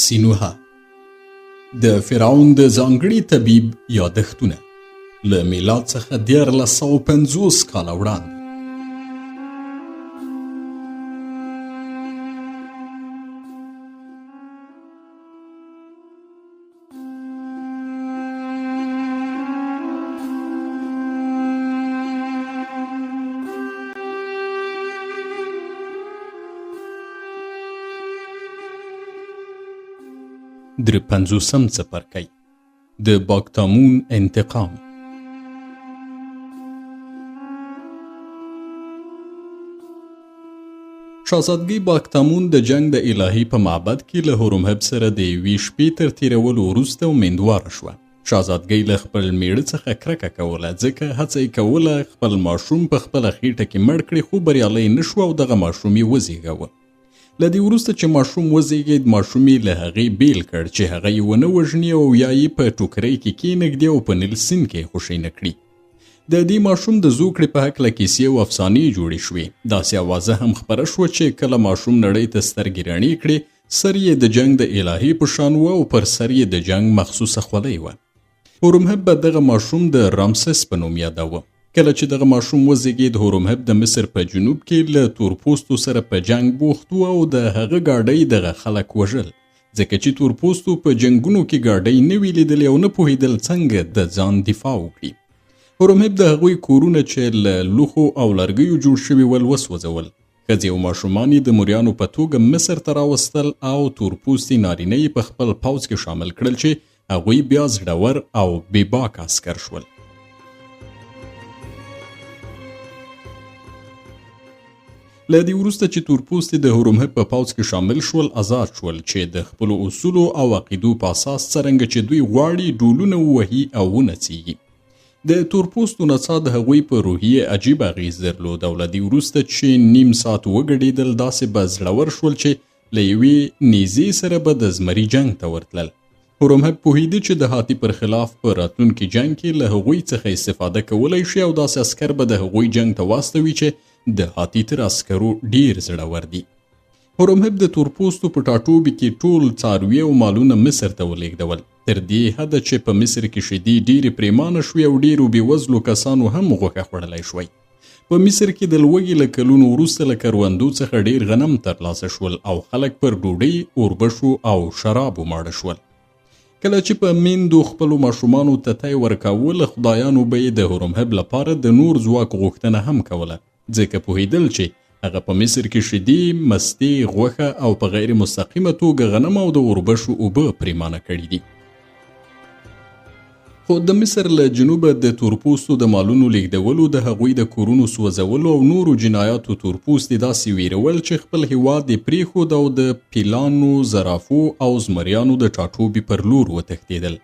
سینوها د فرعون د ځانګړي طبیب یادښتونه له میلاد څخه 1450 کاله وړاندې. در 50 څپرکی د باکتامون انتقام. شاهزادګۍ باکتامون د جنگ د الهي په معبد کې له هورمهب سره د یوې شپې تر تیرولو وروسته امیندواره شوه. شاهزادګۍ له خپل میړه څخه کرکه کوله ځکه هڅه یې کوله خپل ماشوم په خپله خېټه کې مړ کړي، خو بریالی نه شوه او دغه ماشوم یې وزېږاوه. له دې وروسته چې ماشوم وزېږېد، ماشوم یې له هغې بیل کړ چې هغه یې ونه وژني او یا یې په ټوکرۍ کې کېنږدي او په نیل سیند کې خوشی نه کړي. د دې ماشوم د زوکړې په هکله کیسې او افسانې جوړې شوې. داسې اوازه هم خپره شوه چې کله ماشوم نړۍ ته سترګې رڼې کړې، سر یې د جنگ د الهي په شان و او پر سر یې د جنگ مخصوصه خولۍ وه. هورمهب به دغه ماشوم د رامسس په نوم یاداوه. کله چې دغه ماشوم وزېږېد، هورمهب د مصر په جنوب کې له تورپوستو سره په جنگ بوخت و او د هغه ګاډۍ دغه خلک وژل، ځکه چې تورپوستو په جنگونو کې ګاډۍ نه وی لیدلې او نه پوهېدل څنګه د ځان دفاع وکړي. هورمهب د هغوی کورونه چې له لوښو او لرګیو جوړ شوي ول وسوځول. ښځې او ماشومان یې د موریانو په توګه مصر ته راوستل او تورپوستي نارینه یې په خپل پوځ کې شامل کړل چې هغوی بیا زړور او بې باک عسکر شول. له دې وروسته چې تورپوستي د هورمهب په پوځ کې شامل شول، آزاد شول چې د خپلو اصولو او عقیدو په اساس څرنګه چې دوی غواړي ډولونه ووهي او ونڅیږي. د تورپوستو نڅا د هغوی په روحیې عجیب اغیز درلود او له دې وروسته چې نیم ساعت وګډېدل، داسې به زړور شول چې له یوې نیزې سره به د زمري جنگ ته ورتلل. هورمهب پوهېده چې د هاتي پر خلاف په راتلونکي جنگ کې له هغوی څخه استفاده کولی شي او داسې عسکر به د هغوی جنگ ته واستوي چې د هاتي تر عسکرو ډیر زړور دي. هورمهب د تورپوستو په ټاټوبي کې ټول څاروي او مالونه مصر ته ولېږدول، تر دې حده چې په مصر کې شیدې ډیرې پریمانه شوې او ډیرو بېوزلو کسانو هم غوښه خوړلی شوی. په مصر کې د لوږې له کلونو وروسته له کروندو څخه ډیر غنم ترلاسه شول او خلک پر ډوډۍ، اوربشو او شرابو ماړه شول. کله چې په میندو خپلو ماشومانو ته تی ورکاوه، له خدایانو به یې د هورمهب لپاره د نور ځواک غوښتنه هم کوله، ځکه پوهېدل چې هغه په مصر کې شیدې، مستې، غوښه او په غیر مستقیمه توګه غنم او د اوربشو اوبه پریمانه کړي دي. خو د مصر له جنوبه د تورپوستو د مالونو لیږدولو، د هغوی د کورونو سوځولو او نورو جنایاتو تورپوستي داسې ویرول چې خپل هیواد یې پرېښود او د پیلانو، زرافو او زمریانو د ټاټوبي پر لور وتښتېدل.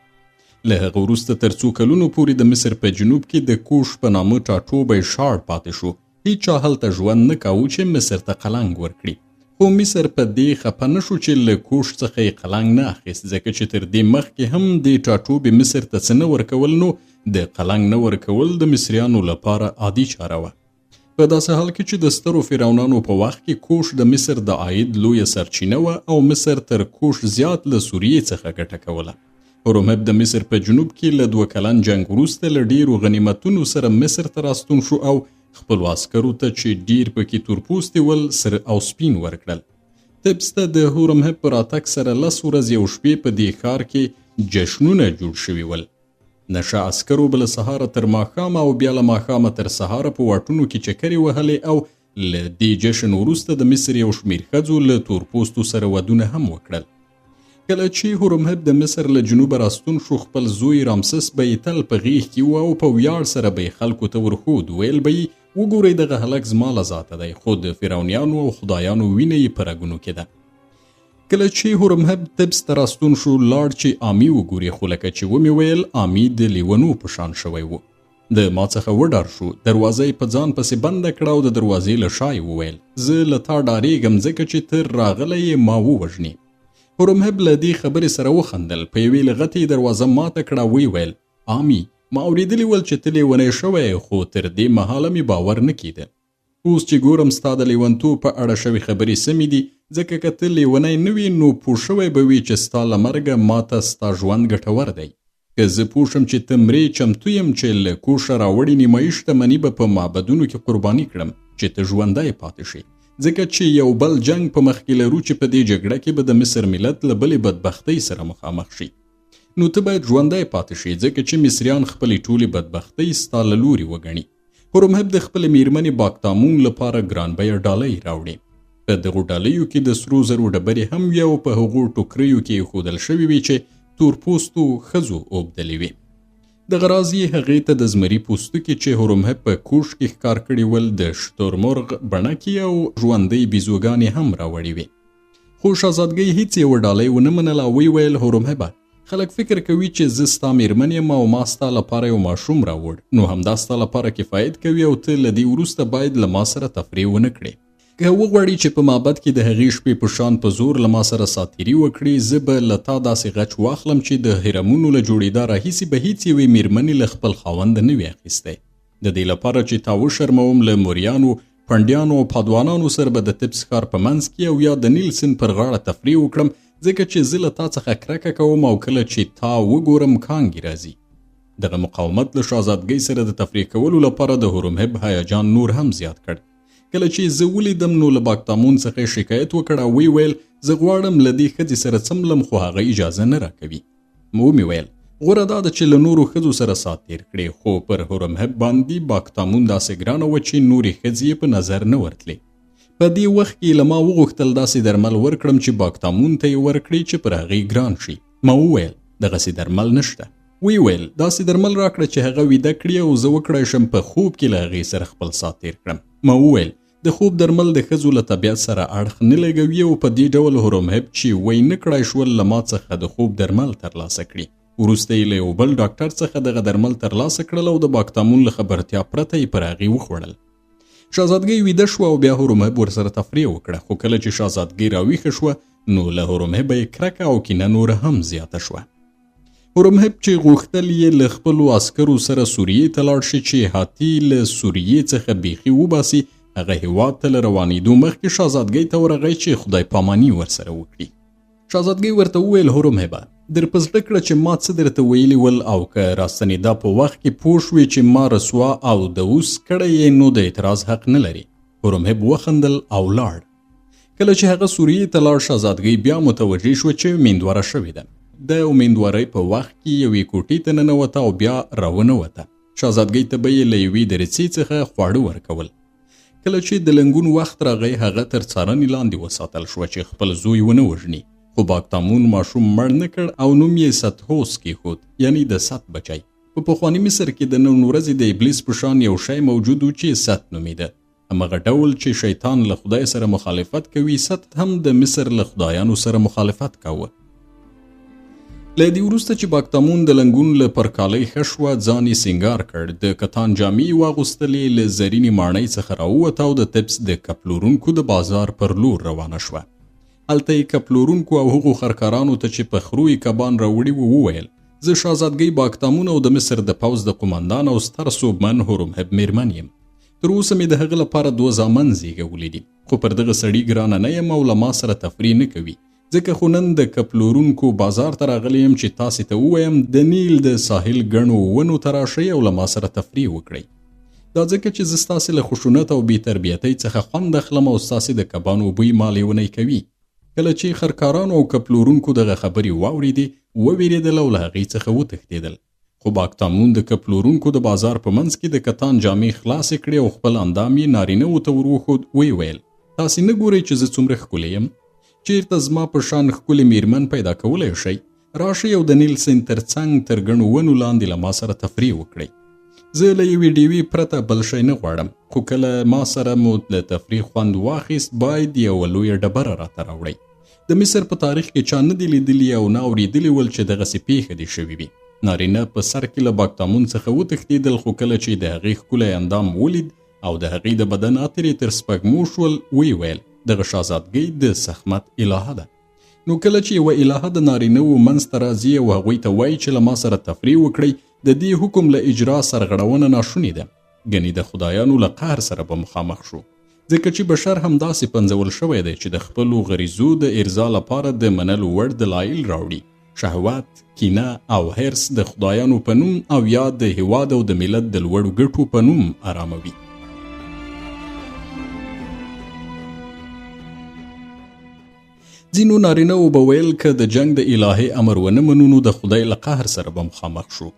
له هغه وروسته تر څو کلونو پورې د مصر په جنوب کې د کوش په نامه ټاټوبی شاړ پاتې شو. هیچا هلته ژوند نه کاوه چې مصر ته قلنګ ورکړي. خو مصر په دې خفه نه شو چې له کوش څخه یې قلنګ نه اخیست، ځکه چې تر دې مخکې هم د ټاټوبي مصر ته څه نه ورکول، نو د قلنګ نه ورکول د مصریانو لپاره عادي چاره وه. په داسې حال کې چې د سترو فرعونانو په وخت کې کوش د مصر د عاید لویه سرچینه وه او مصر تر کوش زیات له سوریې څخه ګټه کوله. هورمهب د مصر په جنوب کې له 2 کلن جنگ وروسته له ډیرو غنیمتونو سره مصر ته راستون شو او خپلو عسکرو ته چې ډیر پکې تورپوستي ول سر او سپین ورکړل. تبس ته د هورمهب پر راتګ سره 10 ورځې او شپې په دې ښار کې جشنونه جوړ شوي ول. نشه عسکرو به له سهاره تر ماښامه او بیا له ماښامه تر سهاره په واټونو کې چکرې وهلې او له دې جشن وروسته د مصر یو شمېر ښځو له تورپوستو سره ودونه هم وکړل. کله چې هورمهب د مصر له جنوبه راستون شو، خپل زوی رامسس به یې تل په غېږ کې و او په ویاړ سره به یې خلکو ته ورښود، ویل به یې وګورئ دغه هلک زما له ذاته دی، خو د فرعونیانو او خدایانو وینه یې په رګونو کې ده. کله چې هورمهب تبس ته راستون شو، لاړ چې آمي وګوري، خو لکه چې ومې ویل آمي د لیونو په شان شوی و. د ما څخه وډار شو، دروازه یې په ځان پسې بنده کړه او د دروازې له شا یې وویل، زه له تا ډارېږم ځکه چې ته راغلی یې ما ووژنې. هورمهب له دې خبرې سره وخندل، په یوې لغتې دروازه ماته کړه، ویې ویل، آمي ما اورېدلي ول چې ته لیونی شوی، خو تر دې مهاله مې باور نه کېده. اوس چې ګورم ستا د لیونتوب په اړه شوې خبرې سمې دي، ځکه که ته لیونی نه وي نو پوه شوی به وي چې ستا له مرګه ماته ستا ژوند ګټور دی. که زه پوه شم چې ته مرې چمتو یم چې له کوشه راوړې نیمایي شتمني به په معبدونو کې قرباني کړم چې ته ژوندی پاتې شي، ځکه چې یو بل جنگ په مخ کې لرو چې په دې جګړه کې به د مصر ملت له بلې بدبختۍ سره مخامخ شي. نو ته باید ژوندی پاتې شي ځکه چې مصریان خپلې ټولې بدبختۍ ستا له لوري وګڼي. هورمهب د خپلې میرمنې باکتامون لپاره ګران بیه ډالۍ راوړې. په دغو ډالیو کې د سرو زرو ډبرې هم وي او په هغو ټوکریو کې ایښودل شوي وي چې تورپوستو ښځو اوبدلې وي. دغه راز یې هغې ته د زمري پوستکي چې هورمهب په کوش کې ښکار کړي ول د شتورمرغ بڼکې او ژوندۍ بیزوګانې هم راوړې وې. خو شهزادګۍ هیڅ یوه ډالۍ ونه منله او ویې ویل هورمهبه خلک فکر کوي چې زه ستا میرمن یم او ما ستا لپاره یو ماشوم راوړ، نو همدا ستا لپاره کفایت کوي او ته له دې وروسته باید له ما سره تفریح ونه کړې. که وغواړي چې په معبد کې د هغې شپې په شان په زور له ما سره ساتیري وکړي، زه به له تا داسې غچ واخلم چې د هرمونو له جوړېدا راهیسې به هیڅ یوې میرمنې له خپل خاوند نه وي اخیستی. د دې لپاره چې تا وشرموم له موریانو، پنډیانو او پادوانانو سره به د تبس ښار په منځ کې او یا د نیل سیند پر غاړه تفریح وکړم، ځکه چې زه له تا څخه کرکه کوم او کله چې تا وګورم کانګې راځي. دغه مقاومت له شهزادګۍ سره د تفریح کولو لپاره د هورمهب هیجان نور هم زیات کړ. کله چې زه ولیدم نو له باکتامون څخه شکایت وکړ او وی ویل زه غواړم له دې ښځې سره څملم خو هغه اجازه نه راکوي. ومې ویل غوره دا ده چې له نورو ښځو سره سات تیر کړې، خو پر هورمهب باندې باکتامون داسې ګرانه وه چې نورې ښځې په نظر نه ورتلې. په دې وخت کې له ما وغوښتل داسې درمل ورکړم چې باکتامون ته یې ورکړي چې پر هغې ګران شي. ما وویل دغسې درمل نشته. وی ویل داسې درمل راکړه چې هغه ویده کړي او زه وکړی شم په خوب کې له هغې سره خپل سات تیر کړم. ما وویل د خوب درمل د ښځو له طبیعت سره اړخ نه لګوي او په دې ډول هورمهب چې وی نه کړای شول له ما څخه د خوب درمل ترلاسه کړي. وروسته یې له یو بل ډاکټر څخه دغه درمل ترلاسه کړل او د باکتامون له خبرتیا پرته یې پر هغې وخوړل. شهزادګۍ ویده شوه او بیا هورمهب ورسره تفریح وکړه، خو کله چې شهزادګۍ راویښه شوه نو له هورمهبه یې کرکه او کینه نوره هم زیاته شوه. هورمهب چې غوښتل یې له خپلو عسکرو سره سوریې ته لاړ شي چې هاتي له سوریې څخه بیخي وباسي، هغه هیواد ته له روانېدو مخکې شهزادګۍ ته ورغی چې خدای پاماني ورسره وکړي. شهزادګۍ ورته وویل هورمهبه در په زړه کړه چې ما څه درته ویلي ول او که راستنېدا په وخت کې پوه شوې چې ما رسوا او د اوس کړی یې نو د اعتراض حق نه لري. هورمهب وخندل او لاړ. کله چې هغه سوریې ته لاړ شهزادګۍ بیا متوجه شوه چې میندواره شوې ده. د امیندوارۍ په وخت کې یوې کوټې ته ننوته او بیا راونوته. شهزادګۍ ته به یې له یوې درڅې څخه خواړه ورکول. کله چې د لنګون وخت راغی هغه تر څارنې لاندې وساتل شوه چې خپل زوی ونه وژني، خو باکتامون ماشوم مړ نه کړ او نوم یې ستهوس کېښود، یعنی د ست بچی. په پخواني مصر کې د نن ورځې د ابلیس په شان یو شی موجود و چې ست نومیده. همغه ډول چې شیطان له خدای سره مخالفت کوي، ست هم د مصر له خدایانو سره مخالفت کاوه. له دې وروسته چې باکتامون د لنګون له پرکالۍ ښه شوه ځان یې سینګار کړ، د کتان جامې یې واغوستلې، له زرینې ماڼۍ څخه راووته او د تبس د کپلورونکو د بازار پر لور روانه شوه. هلته یې کپلورونکو او هغو خرکارانو ته چې په خرو یې کبان راوړي وو وویل زه شهزادګۍ باکتامون او د مصر د پوځ د قمندان او ستر صوبمن هورمهب میرمن یم. تر اوسه مې د هغه لپاره 2 زامن زیږولي دي، خو پر دغه سړي ګرانه نه یم او له ما سره تفریح نه کوي، ځکه خو نن د کپلورونکو بازار ته راغلی یم چې تاسې ته ووایم د نیل د ساحل ګڼو ونو ته راشئ او له ما سره تفریح وکړئ. دا ځکه چې زه ستاسې له خشونت او بې تربیتۍ څخه خوند اخلم او ستاسې د کبانو بوی ما لیونی کوي. کله چې خرکارانو او کپلورونکو دغه خبرې واورېدې وویرېدل او له هغې څخه وتښتېدل. خو باکتامون د کپلورونکو د بازار په منځ کې د کتان جامې خلاصې کړې او خپل اندام یې نارینهو ته وروښود. ویې ویل تاسې نه ګورئ چې زه څومره ښکلی یم؟ چیرته زما په شان ښکلې میرمن پیدا کولی شئ؟ راشئ او د نیل سیند تر څنګ تر ګڼو ونو لاندې له ما سره تفریح وکړئ. زه له یوې ډیوې پرته بل شی نه غواړم، خو کله ما سره مو له تفریح خوند واخیست باید یوه لویه ډبره راته راوړئ. د مصر په تاریخ کې چا نه دي لیدلي او نه اورېدلي ول چې دغسې پیښه دې شوې وي. نارینه په سر کې له باکتامون څخه وتښتېدل، خو کله چې د هغې ښکلی اندام ولید او د هغې د بدن عطر تر سپږمو شول ویې ویل دغه شهزادګۍ د سخمت الهه ده. نو کله چې یوه الهه د نارینهو منځ ته راځي او هغوی ته وایي چې له ما سره تفریح وکړئ، د دې حکم له اجرا سرغړونه ناشونې ده. ګنې د خدایانو له قهر سره به مخامخ شو. ځکه چې بشر همداسې پنځول شوی دی چې د خپلو غریزو د ارضا لپاره د منلو وړ دلایل راوړي. شهوت، کینه او حرص د خدایانو په نوم او یا د هیواد او د ملت د لوړو ګټو په نوم آراموي. ځینو نارینه‌و به ویل که د جنگ د الهي امر ونه منو نو د خدای له قهر سره به مخامخ شو.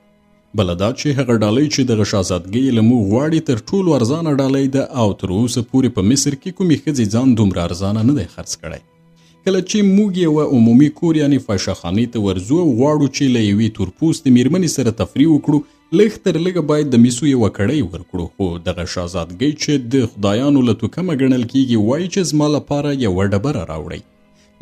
بله دا چې هغه ډالۍ چې دغه شهزادګۍ له موږ غواړي تر ټولو ارزانه ډالۍ ده او تر اوسه پورې په مصر کې کومې ښځې ځان دومره ارزانه نه دی خرڅ کړی. کله چې موږ یوه عمومي کور یعنې فاحشهخانې ته ورځو او غواړو چې له یوې تورپوستې مېرمنې سره تفریح وکړو، لږ تر لږه باید د مسو یوه کړۍ ورکړو. خو دغه شهزادګۍ چې د خدایانو له توکمه ګڼل کیږي وایي چې زما لپاره یوه ډبره راوړئ.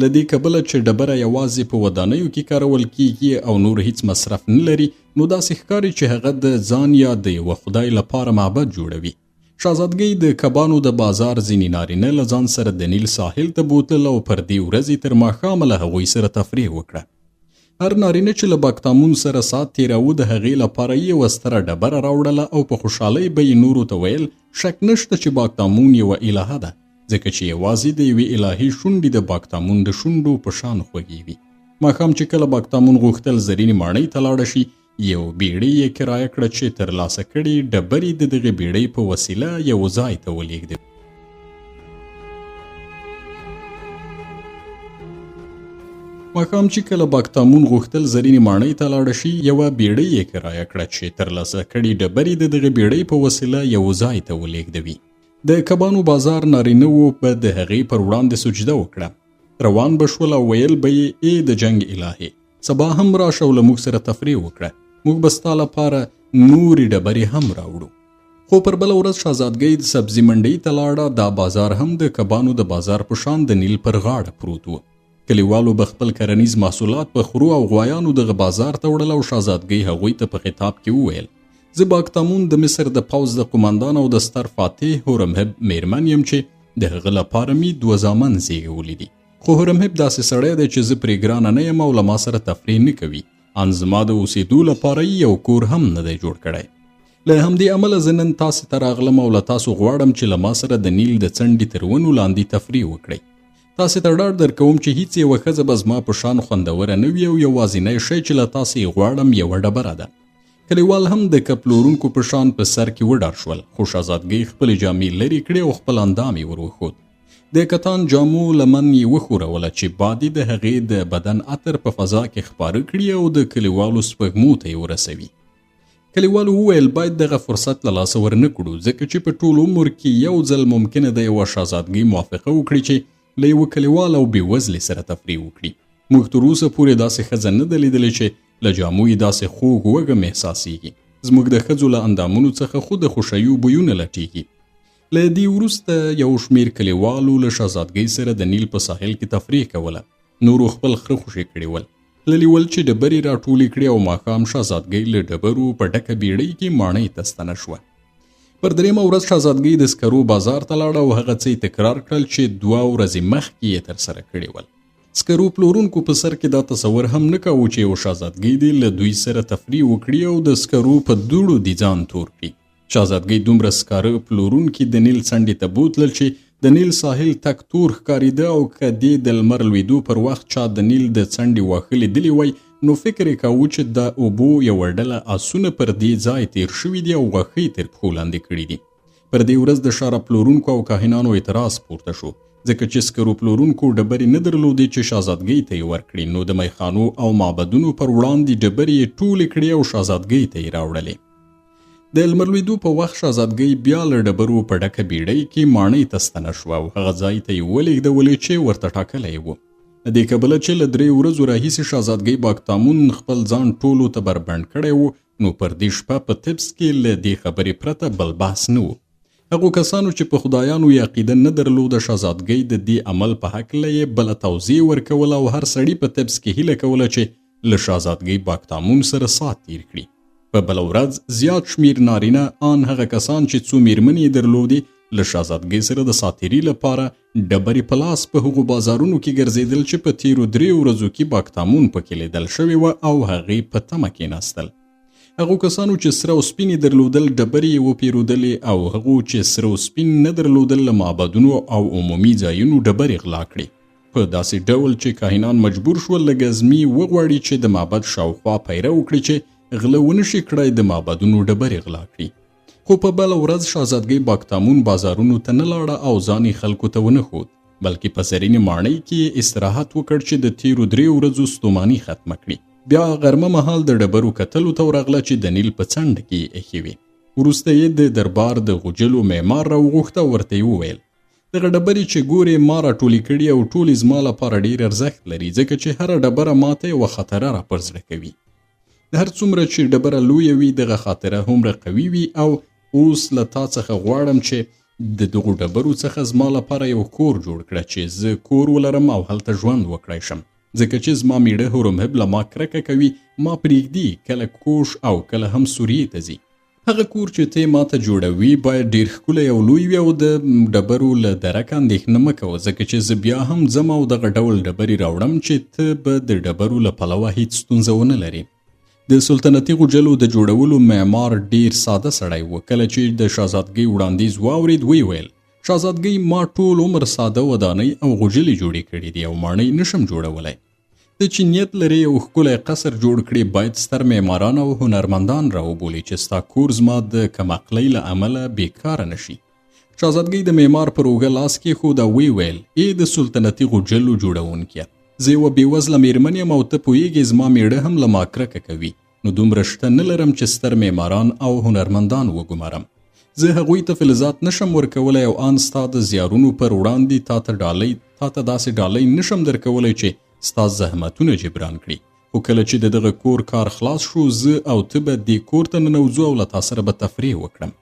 له دې کبله چې ډبره یوازې په ودانیو کې کارول کیږي او نور هیڅ مصرف نه لري، نو داسې ښکاري چې هغه د ځان یا د یوه خدای لپاره معبد جوړوي. شهزادګۍ د کبانو د بازار ځینې نارینه له ځان سره د نیل ساحل ته بوتل او پر دې ورځې تر ماښامه له هغوی سره تفریح وکړه. هر نارینه چې له باکتامون سره ساعت تېراوه د هغې لپاره یې یوه ستره ډبره راوړله او په خوشحالۍ به یې نورو ته ویل شک نشته چې باکتامون یوه الهه ده، ځکه چې یوازې د یوې الهي شونډې د باکتامون د شونډو په شان خوږې وي. ماښام چې کله باکتامون غوښتل زرینې ماڼۍ ته لاړه شي، یو بیړۍ یې کرایه کړه چې ترلاسه کړې ډبرې د دغې بیړۍ په وسیله یو ځای ته ولېږدوي. ماښام چې کله باکتامون غوښتل زرینې ماڼۍ ته لاړه شي، یوه بیړۍ یې کرایه کړه چې ترلاسه کړې ډبرې د دغې بیړۍ په وسیله یو ځای ته ولېږدوي. د کبانو بازار نارینه‌وو به د هغې پر وړاندې سجده وکړه. روان به شول او ویل به یې ای د جنگ الهي، سبا هم راشه او له موږ سره تفریح وکړه، موږ به ستا لپاره نورې ډبرې هم راوړو. خو پر بله ورځ شهزادګۍ د سبزي منډۍ ته لاړه. دا بازار هم د کبانو د بازار په شان د نیل پر غاړه پروت و. کلیوالو به خپل کرنیز محصولات په خرو او غوایانو دغه بازار ته وړل او شهزادګۍ هغوی ته په خطاب کې وویل زه باکتامون د مصر د پوځ د قماندان او د ستر فاتح هورمهب میرمن یم چې د هغه لپاره مې 2 زامن زیږولي دي. خو هورمهب داسې سړی دی چې زه پرې ګرانه نه یم او له ما سره تفریح نه کوي، ان زما د اوسېدو لپاره یو کور هم نه دی جوړ کړی. له همدې امله زه نن تاسې ته راغلم او له تاسو غواړم چې له ما سره د نیل د څنډې تر ونو لاندې تفریح وکړئ. تاسې ته ډاډ درکوم چې هیڅ یوه ښځه به زما په شان خوندوره نه وي او یوازینی شی چې له تاسې غواړم یوه ډبره ده. کلیوال هم د کپلورونکو په شان په سر کې وډار شول، خو شهزادګۍ خپلې جامې لرې کړې او خپل اندام یې ور وښود. د کتان جامو لمن یې وښوروله چې بادي د هغې د بدن عطر په فضا کې خپاره کړي او د کلیوالو سپږمو ته یې ورسوي. کلیوالو وویل باید دغه فرصت له لاسه ورنه کړو، ځکه چې په ټول عمر کې یو ځل ممکنه ده یوه شهزادګۍ موافقه وکړي چې له یوه کلیوال او بېوزلې سره تفریح وکړي. موږ تر اوسه پورې داسې ښځه نه ده لیدلې چې له جامو یې داسې خوږ وږم احساسېږي. زموږ د ښځو له اندامونو څخه خو د خوښیو بویونه لټېږي. له دې وروسته یو شمېر کلیوالو له شهزادګۍ سره د نیل په ساحل کې تفریح کوله. نورو خپل خره خوشې کړي ول. تللي ول چې ډبرې راټولې کړي او ماښام شهزادګۍ له ډبرو په ډکه بیړۍ کې ماڼۍ ته ستنه شوه. پر درېیمه ورځ شهزادګۍ د سکرو بازار ته لاړه او هغه څه یې تکرار کړل چې 2 ورځې مخکې یې ترسره کړي ول. سکرو پلورونکو په سر کې دا تصور هم نه کاوه چې یو شهزادګۍ دې له دوی سره تفریح وکړي او د سکرو په دوړو دې ځان تور کړي. شهزادګۍ دومره سکاره پلورونکي د نیل څنډې ته بوتلل چې د نیل ساحل تک تور ښکارېده او که دې د لمر لوېدو پر وخت چا د نیل د څنډې واښه لیدلي وای نو فکر یې کاوه چې د اوبو یوه ډله آسونه پر دې ځای تیر شوي دي او غوښې یې تر پښو لاندې کړي دي. پر دې ورځ د ښاره پلورونکو او کاهنانو اعتراض پورته شو، ځکه چې سکرو پلورونکو ډبرې نه درلودې چې شهزادګۍ ته یې ورکړي، نو د میخانو او معبدونو پر وړاندې ډبرې یې ټولې کړې او شهزادګۍ ته یې راوړلې. د لمر لوېدو په وخت شهزادګۍ بیا له ډبرو په ډکه بیړۍ کې ماڼۍ ته ستنه شوه او هغه ځای ته یې ولېږدولې چې ورته ټاکلی و. د دې کبله چې له 3 ورځو راهیسې شهزادګۍ باکتامون خپل ځان ټولو ته بربنډ کړی و، نو پر دې شپه په طبس کې له دې خبرې پرته بل بحث نه و. هغو کسانو چې په خدایانو یې عقیده نه درلوده شهزادګۍ د دې عمل په هکله یې بله توضیح ورکوله او هر سړي په طبس کې هیله کوله چې له شهزادګۍ باکتامون سره ساعت تیر کړي. په بله ورځ زیات شمیر نارینه آن هغه کسان چې څو میرمنې یې درلودې له شهزادګۍ سره د ساتیري لپاره ډبرې په لاس په هغو بازارونو کې ګرځېدل چې په تیرو 3 ورځو کې باکتامون پکې لیدل شوې وه او هغې په تمه کېناستل. هغو کسانو چې سره او سپین درلودل ډبرې یې وپیرودلې او هغو چې سره او سپین نه درلودل له معبدونو او عمومي ځایونو ډبرې غلا کړې. په داسې ډول چې کاهنان مجبور شول له ګزمي وغواړي چې د معبد شاوخوا پیره وکړي چې غله ونشي کړای د معبدونو ډبرې غلا کړي. خو په بله ورځ شهزادګۍ باکتامون بازارونو ته نه لاړه او ځان یې خلکو ته ونه ښود، بلکې په زرینې ماڼۍ کې استراحت وکړ چې د تیرو 3 ورځو ستوماني ختمه کړي. بیا غرمه مهال د ډبرو کتلو ته ورغله چې د نیل په څنډه کې ایښې وي. وروسته یې د دربار د غوجلو معمار راوغوښته او ورته یې وویل دغه ډبرې چې ګورې ما راټولې کړي او ټولې زما لپاره ډېر ارزښت لري، ځکه چې هره ډبره ماته یوه خاطره را پر زړه کوي. د هر څومره چې ډبره لویه وي دغه خاطره هومره قوي وي او اوس له تا څخه غواړم چې د دغو ډبرو څخه زما لپاره یو کور جوړ کړه چې زه کور ولرم او هلته ژوند وکړی شم، ځکه چې زما میړه هورمهب له ما کرکه کوي، ما پرېږدي کله کوش او کله هم سوریې ته ځي. هغه کور چې ته ما ته جوړوي باید ډېر ښکلی او لوی وي او د ډبرو له درکه اندېښنه مه کوه، ځکه چې زه بیا هم ځم او دغه ډول ډبرې راوړم چې ته به د ډبرو له پلوه هیڅ ستونزه ونه لرې. د سلطنتي غوجلو د جوړولو معمار ډېر ساده سړی و. کله چې د شهزادګۍ وړاندیز واورېد ویې ویل شهزادګۍ ما ټول عمر ساده ودانۍ او غوجلې جوړې کړي دي او ماڼۍ نشم جوړولی. ته چې نیت لرې یو ښکلی قصر جوړ کړي باید ستر معماران او هنرمندان راوبولې چې ستا کور زما د کمعقلۍ له امله بیکاره نشي. شهزادګۍ د معمار پر اوږه لاس کېښود او ویې ویل ای د سلطنتي غوجلو جوړونکیه، زه یوه بېوزله مېرمن یم او ته پوهېږې زما میړه هم له ما کرکه کوي، نو دومره شته نه لرم چې ستر معماران او هنرمندان وګمارم. زه هغوی ته فلزات نشم ورکولی او آن ستا د زیارونو پر وړاندې تا ته داسې ډالۍ نشم درکولی چې ستا زحمتونه جبران کړي. خو کله چې د دغه کور کار خلاص شو زه او ته به دې کور ته ننوځو او له تا سره به تفریح وکړم.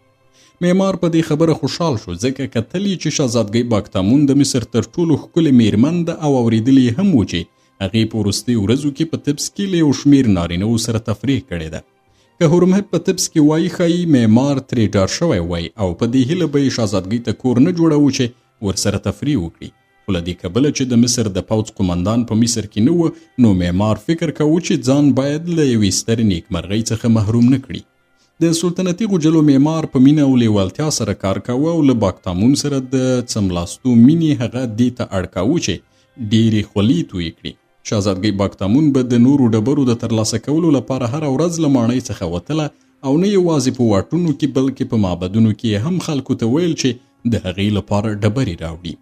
معمار په دې خبره خوشحال شو، ځکه کتل یې چې شهزادګۍ باکتامون د مصر تر ټولو ښکلې مېرمن ده او اورېدلي هم و چې هغې په وروستیو ورځو کې په طبس کې له یو شمېر نارینهو سره تفریح کړې ده. که هورمهب په طبس کې وایي ښایي معمار ترې ډار شوی وای او په دې هیله به یې شهزادګۍ ته کور نه جوړوو چې ورسره تفریح وکړي. خو له دې کبله چې د مصر د پوځ قمندان په مصر کې نه و نو معمار فکر کوو چې ځان باید له یوې سترې نیکمرغۍ څخه محروم نه کړي. د سلطنتي غوجلو معمار په مینه او لیوالتیا سره کار کاوه او له باکتامون سره د څملاستو مینې هغه دې ته اړ کاوه چې ډېرې خولې تویې کړي. شهزادګۍ باکتامون به د نورو ډبرو د ترلاسه کولو لپاره هره ورځ له ماڼۍ څخه وتله او نه یوازې په واټونو کې بلکې په معبدونو کې هم خلکو ته ویل چې د هغې لپاره ډبرې راوړي.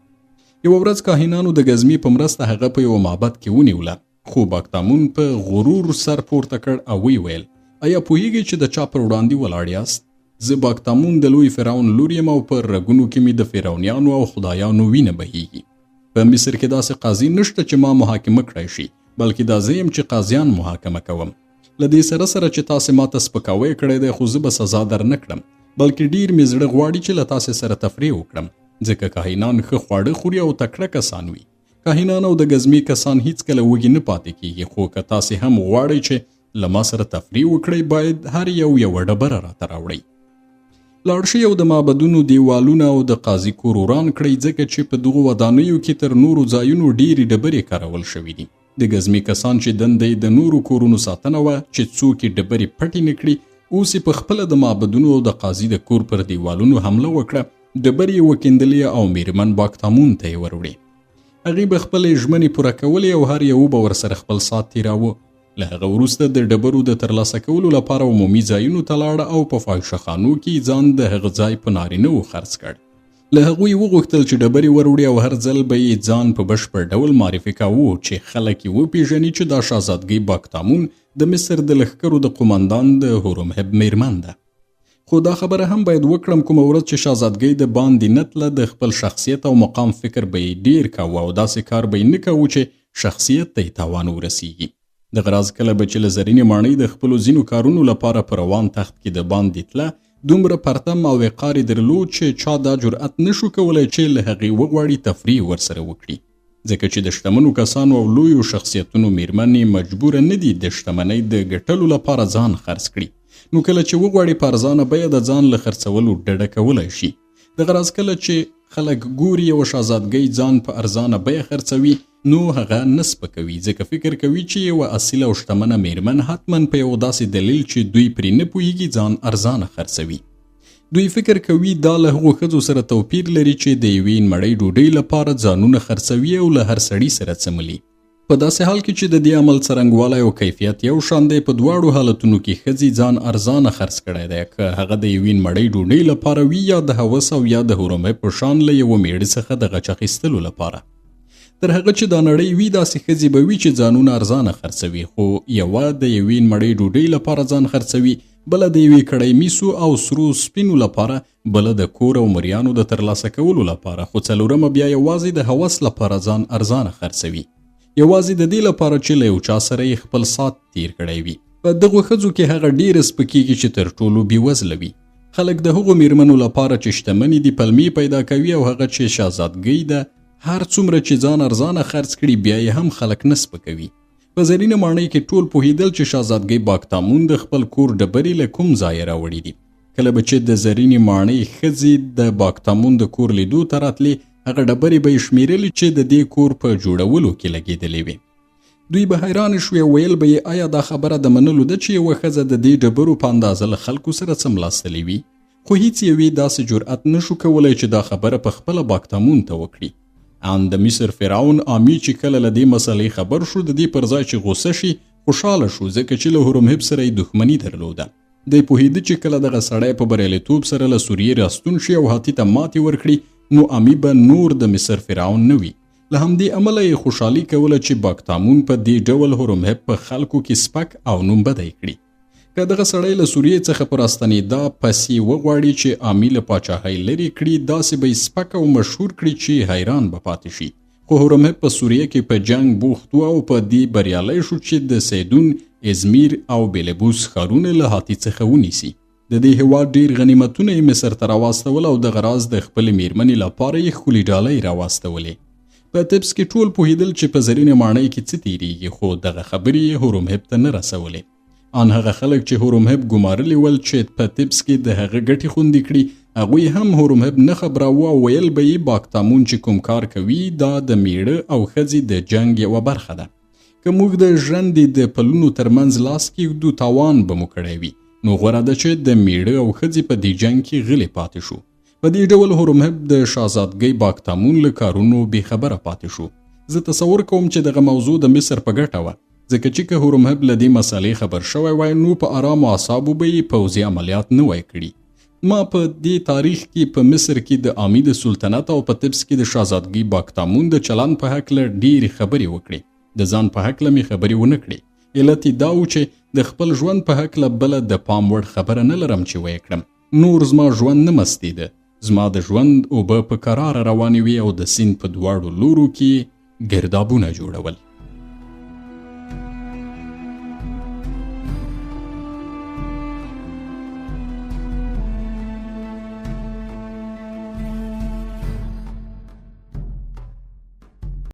یوه ورځ کاهنانو د ګزمي په مرسته هغه په یوه معبد کې ونیوله، خو باکتامون په غرور سر پورته کړ او ویې ویل آیا پوهیږئ چې د چا پر وړاندې ولاړ یاست؟ زه باکتامون د لوی فرعون لور یم او پر رګونو کې مې د فرعونیانو او خدایانو وینه بهیږي. په مصر کې داسې قاضي نشته چې ما محاکمه کړی شي، بلکې دا زه یم چې قاضیان محاکمه کوم. له دې سره سره چې تاسې ماته سپکاوی کړی دی خو زه به سزا در نه کړم، بلکې ډېر مې زړه غواړي چې له تاسې سره تفریح وکړم، ځکه کاهنان ښه خواړه خوري او تکړه کسان وي. کاهنان او د ګزمي کسان هیڅکله وږي نه پاتې کیږي، خو که تاسې هم غواړئ چې له ما سره تفریح وکړئ باید هر یوه ډبره راته راوړئ. لاړ شئ او د معبدونو دیوالونه او د قاضي کور وران کړئ، ځکه چې په دغو ودانیو کې تر نورو ځایونو ډېرې ډبرې کارول شوي دي. د ګزمي کسان چې دنده یې د نورو کورونو ساتنه وه چې څوک یې ډبرې پټې نه کړي، اوس یې په خپله د معبدونو او د قاضي د کور پر دیوالونو حمله وکړه، ډبرې یې وکیندلې او میرمن باکتامون ته یې وروړې. هغې به خپلې ژمنې پوره کولې او هر یو به ورسره خپل ساعت تېراوه. له هغه وروسته د ډبرو د ترلاسه کولو لپاره عمومي ځایونو ته لاړه او په فاحشهخانو کې ځان د هغه ځای په نارینهو خرڅ کړ. له هغوی وغوښتل چې ډبرې وروړي او هر ځل به یې ځان په بشپړ ډول معرفي کاوه چې خلک یې وپېژني چې دا شهزادګۍ باکتامون د مصر د لښکرو د قمندان د هورمهب میرمن ده. خو دا خبره هم باید وکړم کومه ورځ چې شهزادګۍ د باندې نتله د خپل شخصیت او مقام فکر به یې ډېر کاوه او داسې کار به یې نه کوو چې شخصیت ته یې تاوان ورسیږي. دغه راز کله به چې له زرینې ماڼۍ د خپلو ځینو کارونو لپاره په روان تخت کې د باندې تله، دومره پرتم او وقار یې درلود چې چا دا جرأت نشو کولی چې له هغې وغواړي تفریح ورسره وکړي، ځکه چې د شتمنو کسانو او لویو شخصیتونو میرمنې مجبوره نه دي د شتمنۍ د ګټلو لپاره ځان خرڅ کړي، نو کله چې وغواړي په ارزانه بیه د ځان له خرڅولو ډډه کولی شي. دغه راز کله چې خلک ګوري یوه شهزادګۍ ځان په ارزانه بیه خرڅوي نو هغه نه سپکوي، ځکه فکر کوي چې یوه اصیله او شتمنه میرمن حتما په یو داسې دلیل چې دوی پرې نه پوهیږي ځان ارزانه خرڅوي. دوی فکر کوي دا له هغو ښځو سره توپیر لري چې د یوې مړۍ ډوډۍ لپاره ځانونه خرڅوي او له هر سړي سره څملي. په داسې حال کې چې د دې عمل څرنګوالی او کیفیت یو شان دی، په دواړو حالتونو کې ښځې ځان ارزانه خرڅ کړی دی، که هغه د یوې مړۍ ډوډۍ لپاره وي یا د هوس او یا د هورمې په شان له یوه میړه څخه د غچ اخیستلو لپاره. تر هغه چې دا نړۍ وي داسې ښځې به وي چې ځانونه ارزانه خرڅوي، خو یوه د یوې مړۍ ډوډۍ لپاره ځان خرڅوي، بله د یوې کړۍ میسو او سرو سپینو لپاره، بله د کور او مریانو د ترلاسه کولو لپاره، خو څلورمه بیا یوازې د هوس لپاره ځان ارزانه خرڅوي، یوازې د دې لپاره چې له یو چا سره یې خپل ساعت تیر کړی وي. په دغو ښځو کې هغه ډېره سپکېږي چې تر ټولو بېوزله وي. خلک د هغو میرمنو لپاره چې شتمنې دي پلمې پیدا کوي، او هغه چې شهزادګۍ ده هر څومره چې ځان ارزانه خرڅ کړي بیا یې هم خلک نه سپکوي. په زرینه ماڼۍ کې ټول پوهېدل چې شهزادګۍ باکتامون د خپل کور ډبرې له کوم ځایه راوړي دي. کله به چې د زرینې ماڼۍ ښځې د باکتامون د کور لیدو ته راتلې، هغه ډبرې به یې شمیرلې چې د دې کور په جوړولو کې لګېدلې وې. دوی به حیران شوې، ویل به یې آیا دا خبره د منلو ده چې یوه ښځه د دې ډبرو په اندازه له خلکو سره څملاستلې وي؟ خو هیڅ یوې داسې جرأت نه شو کولی چې دا خبره په خپله باکتامون ته وکړي. ان د مصر فرعون آمی چې کله له دې مسئلې خبر شو، د دې پر ځای چې غوسه شي خوشحاله شو، ځکه چې له هورمهب سره یې دښمني درلوده. دی پوهېده چې کله دغه سړی په بریالیتوب سره له سوریې راستون شي او هاتي ته ماتې ورکړي، نو آمی به نور د مصر فرعون نه وي. له همدې امله یې خوشحالي کوله چې باکتامون په دې ډول هورمهب په خلکو کې سپک او نوم بدی کړي. که دغه سړی له سوریې څخه په راستنېدا پسې وغواړي چې آمی له پاچاهۍ لرې کړي، داسې به یې سپک او مشهور کړي چې حیران به پاتې شي. خو هورمهب په سوریه کې په جنگ بوخت و او په دې بریالی شو چې د سیدون، ازمیر او بیلبوس ښارونه له هاتي څخه ونیسي. د دې هېواد ډېر غنیمتونه یې مصر ته راواستول او دغه راز د خپلې میرمنې لپاره یې ښکلې ډالۍ راواستولې. په طبس کې ټول پوهېدل چې په زرینه ماڼۍ کې څه تېرېږي، خو دغه خبرې یې هورمهب ته نه رسولې. ان هغه خلک چې هورمهب ګمارلي ول چې په طبس کې د هغه ګټې خوندي کړي، هغوی هم هورمهب نه خبراوه او ویل به یې باکتامون چې کوم کار کوي دا د میړه او ښځې د جنګ یوه برخه ده. که موږ د ژرندې د پلونو ترمنځ لاس کېږدو تاوان به مو کړی وي، نو غوره ده چې د میړه او ښځې په دې جنګ کې غلې پاتې شو. په دې ډول هورمهب د شهزادګۍ باکتامون له کارونو بېخبره پاتې شو. زه تصور کوم چې دغه موضوع د مصر په ګټه وه، ځکه چې که هورمهب له دې مسئلې خبر شوی وای نو په آرامو اعصابو به یې پوځي عملیات نه وای کړي. ما په دې تاریخ کې په مصر کې د آمی د سلطنت او په طبس کې د شهزادګۍ باکتامون د چلند په هکله ډېرې خبرې وکړې. د ځان په هکله مې خبرې ونه کړې. علت یې دا و چې د خپل ژوند په هکله بله د پام وړ خبره نه لرم چې ویې کړم. نور زما ژوند نه مستېده. زما د ژوند اوبه په کراره روانې وې او د سیند په دواړو لورو کې ګردابونه جوړول.